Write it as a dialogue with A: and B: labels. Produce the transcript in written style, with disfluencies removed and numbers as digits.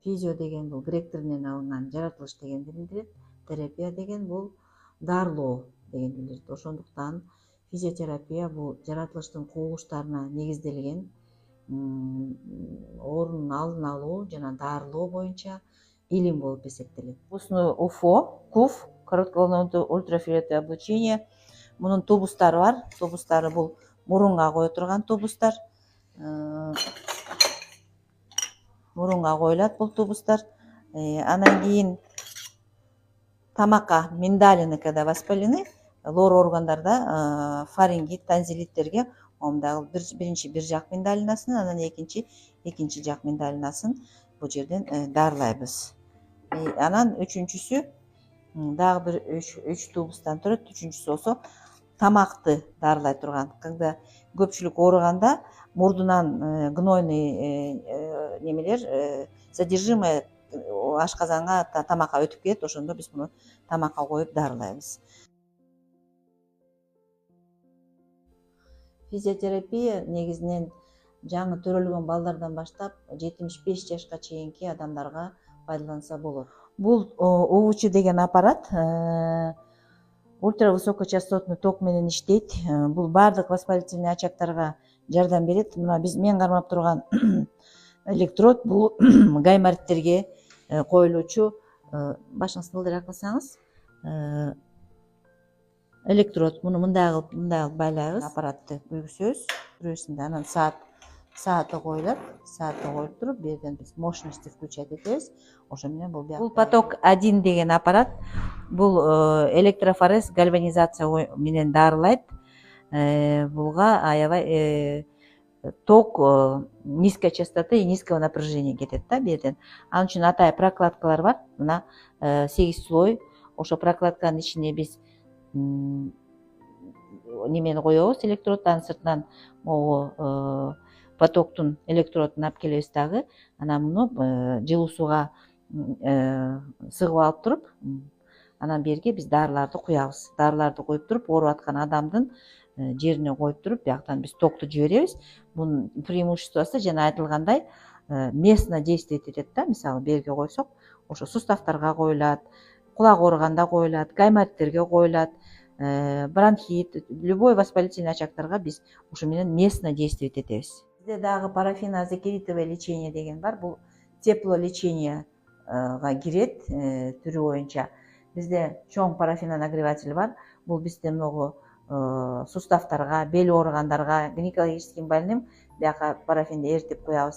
A: Физио деген бул грек тилинен алынган жаратылыш дегенди билдирет. Терапия деген бул дарылоо дегенди билдирет. Ошондуктан физиотерапия бул жаратылыштын кубулуштарына негизделген оорунун алдын алуу жана дарылоо боюнча илим болуп эсептелет. УФО, КУФ, коротковолновое ультрафиолетовое облучение. Мунун тубустары бар. Тубустары бул мурунга кое турган тубустар. Мурунга коюлат бул тубустар. Анан кийин тамакка миндалины, когда воспалены, лор органдарда фарингит, танзилиттерге дагы биринчи бир жак миндалинасын, анан экинчи жак миндалинасын бул жерден дарылайбыз. Анан үчүнчүсү дагы бир 3 тубустан турат. Үчүнчүсү болсо тамакты дарылай турган. Когда көпчүлүк ооруганда мурдунан гнойный немелер, содержимое ашказанга, тамакка өтүп кетет. Ошондо биз муну тамакка коюп дарылайбыз. Физиотерапия негизинен жаңы төрөлгөн балдардан баштап 75 жашка чейинки адамдарга пайдаланса болот. Бул УВЧ деген аппарат ультравысокочастотный ток менен иштейт. Бул баардык воспалительный очагдарга жардам берет. Мына мен кармап турган электрод бул гаймориттерге коюлуучу, башыңызды ылдыраак кылсаңыз, электрод. Муну мындай кылып байлайбыз. Аппаратты күйгүзөбүз, бүрөсүндө анан сааты коюлат. Сааты коюп туруп, бул жерден биз мощностьти включать этебиз. Ошо менен бул поток 1 деген аппарат бул электрофорез гальванизация менен дарылайт. Булга аябай ток низкой частоты и низкого напряжения кетет да бу жерден. Анын үчүн атайын прокладкалар бар. Мына 8 слой. Ошо прокладканын ичине биз немени коебуз, электроддун сыртынан могу потоктун электродун алып келебиз дагы. Анан муну жылуу сууга сыгып алып туруп, анан берге биз дарыларды куябыз. Дарыларды коюп туруп, ооруп аткан адамдын жерине коюп туруп, бияктан биз токту жиберебиз. Бунун преимуществосу жана айтылгандай местно действовать этет да. Мисалы берге койсок, ошо суставтарга коюлат, кулак ооруганда коюлат, гаймориттерге коюлат, бронхит, любой воспалительный очагдарга биз ошо менен местно действовать этебиз. Бизде дагы парафинозакеритовое лечение деген бар. Бул теплолечениега кирет түрү боюнча. Бизде чоң парафинонагреватель бар. Бул бизде могу суставтарга, бел ооругандарга, гинекологическим больным бияка парафинди эритип куябыз.